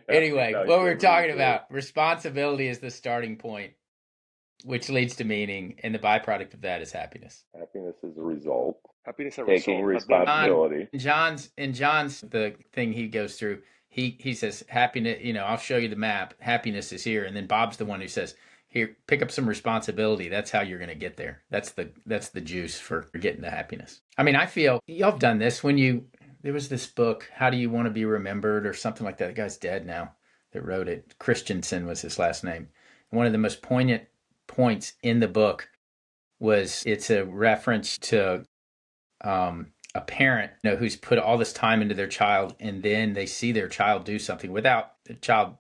Anyway, No, you what we're can't really talking do it. about, responsibility is the starting point, which leads to meaning, and the byproduct of that is happiness. Happiness is a result. Happiness a Taking result, but then responsibility. John's the thing he goes through. He says happiness. I'll show you the map. Happiness is here, and then Bob's the one who says, "Here, pick up some responsibility. That's how you're going to get there. That's the juice for getting to happiness." I mean, I feel y'all have done this when there was this book, How Do You Want to Be Remembered, or something like that. The guy's dead now that wrote it. Christensen was his last name. One of the most poignant points in the book was it's a reference to a parent, who's put all this time into their child, and then they see their child do something without the child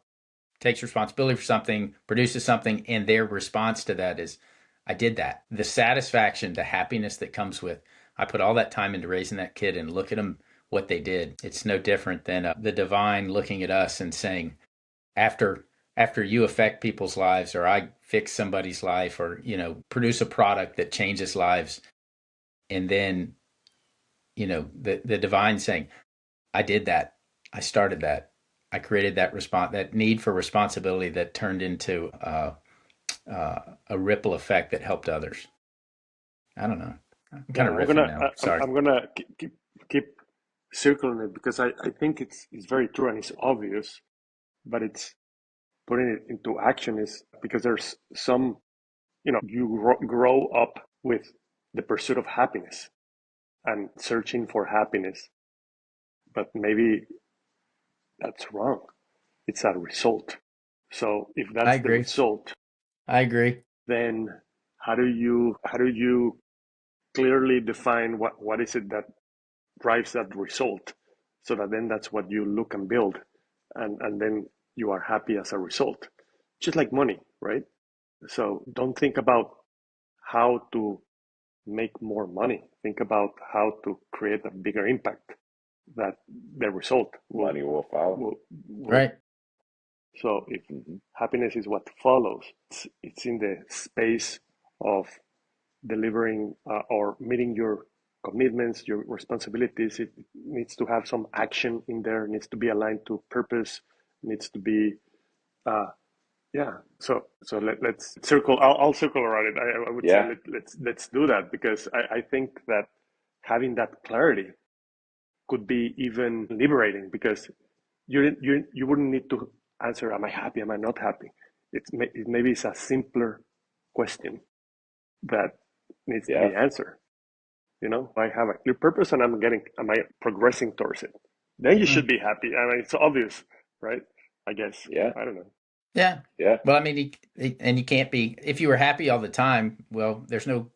takes responsibility for something, produces something, and their response to that is, I did that. The satisfaction, the happiness that comes with, I put all that time into raising that kid, and look at them, what they did. It's no different than the divine looking at us and saying, after after you affect people's lives, or I fix somebody's life, or produce a product that changes lives, and then the divine saying, I did that. I started that. I created that need for responsibility that turned into a ripple effect that helped others. I don't know. I'm kind yeah, of riffing now. Sorry. I'm gonna keep circling it because I think it's very true and it's obvious, but it's putting it into action is because there's some, you grow up with the pursuit of happiness and searching for happiness, but maybe that's wrong. It's a result. So if I that's the agree. result, I agree. then how do you clearly define what is it that drives that result, so that then that's what you look and build, and then you are happy as a result, just like money, right? So don't think about how to make more money. Think about how to create a bigger impact that the result Money will follow. will. Right. So if Hmm. happiness is what follows, it's in the space of delivering or meeting your commitments, your responsibilities. It needs to have some action in there. It needs to be aligned to purpose. It needs to be, uh, yeah. So let's circle. I'll circle around it. I would say Yeah. let's do that because I think that having that clarity could be even liberating because you wouldn't need to answer, am I happy, am I not happy? Maybe it's a simpler question that needs to Yeah. be answered. I have a clear purpose and am I progressing towards it? Then you Mm. should be happy. I mean, it's obvious, right? I guess. Yeah. I don't know. Yeah. Yeah. Well, I mean, and you can't be, if you were happy all the time, well, there's no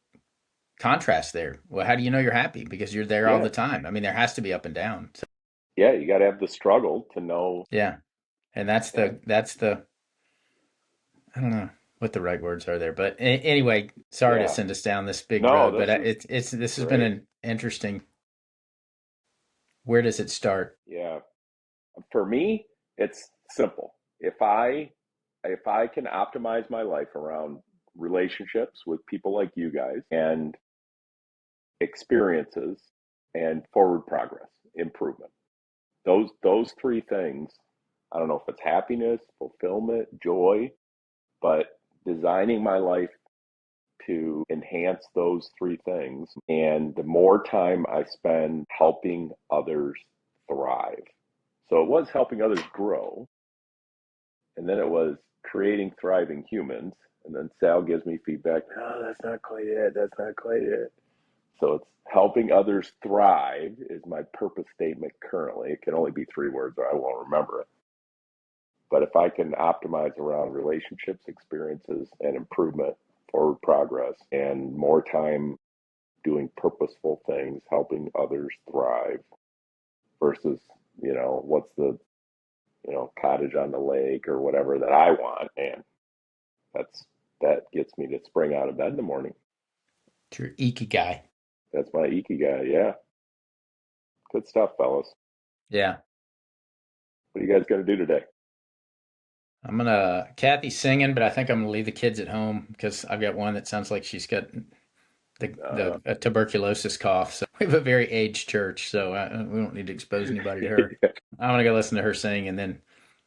contrast there. Well, how do you know you're happy? Because you're there all Yeah. the time. I mean, there has to be up and down. So, Yeah. You got to have the struggle to know. yeah. And Yeah. I don't know what the right words are there, but anyway, sorry to Yeah. send us down this big No, road, but this is this has been great. an interesting. Where does it start? Yeah. For me, it's simple. If I can optimize my life around relationships with people like you guys and experiences and forward progress, improvement. Those three things, I don't know if it's happiness, fulfillment, joy, but designing my life to enhance those three things. And the more time I spend helping others thrive. So it was helping others grow, and then it was creating thriving humans. And then Sal gives me feedback. No, that's not quite it. That's not quite it. So it's helping others thrive is my purpose statement currently. It can only be 3 words or I won't remember it. But if I can optimize around relationships, experiences, and improvement, forward progress, and more time doing purposeful things, helping others thrive versus, what's the, cottage on the lake or whatever that I want. And that gets me to spring out of bed in the morning. It's your ikigai. That's my ikigai. Yeah. Good stuff, fellas. Yeah. What are you guys going to do today? Kathy's singing, but I think I'm gonna leave the kids at home because I've got one that sounds like she's got the Uh, a tuberculosis cough. So we have a very aged church, so we don't need to expose anybody to her. I'm gonna go listen to her sing, and then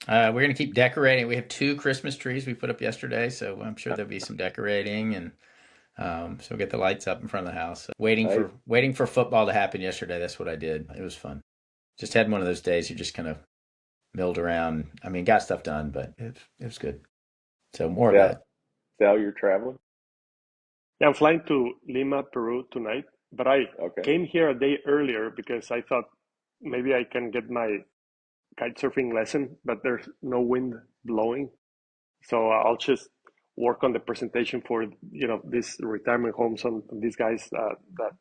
We're gonna keep decorating. We have 2 Christmas trees we put up yesterday, so I'm sure there'll be some decorating, and so we'll get the lights up in front of the house. Nice. Waiting for football to happen yesterday. That's what I did. It was fun. Just had one of those days you just kind of milled around. I mean, got stuff done, but it was good. So more of Sal, that. Sal, you're traveling? Yeah, I'm flying to Lima, Peru tonight, but I Okay. came here a day earlier because I thought maybe I can get my kite surfing lesson, but there's no wind blowing. So I'll just work on the presentation for these retirement homes on these guys that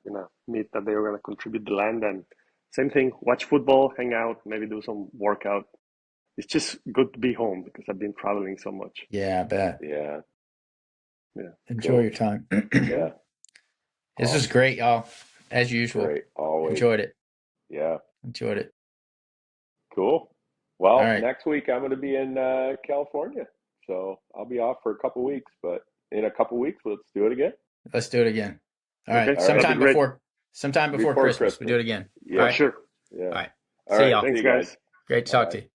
meet that they were going to contribute the land, and same thing. Watch football, hang out, maybe do some workout. It's just good to be home because I've been traveling so much. Yeah, I bet. Yeah. Yeah, Enjoy Cool. your time. Yeah. This is Awesome. great, y'all. As usual. Great. Always. Enjoyed it. Yeah. Enjoyed it. Cool. All Well, right. next week I'm going to be in California, so I'll be off for a couple weeks. But in a couple weeks, let's do it again. Let's do it again. All right. okay, All right. that'd be great. Sometime before Before Christmas, we do Christmas. it again. All For Yeah. right. sure. Yeah. All right. All See right. y'all. See Thanks, you guys. guys. Great to talk Bye. to you.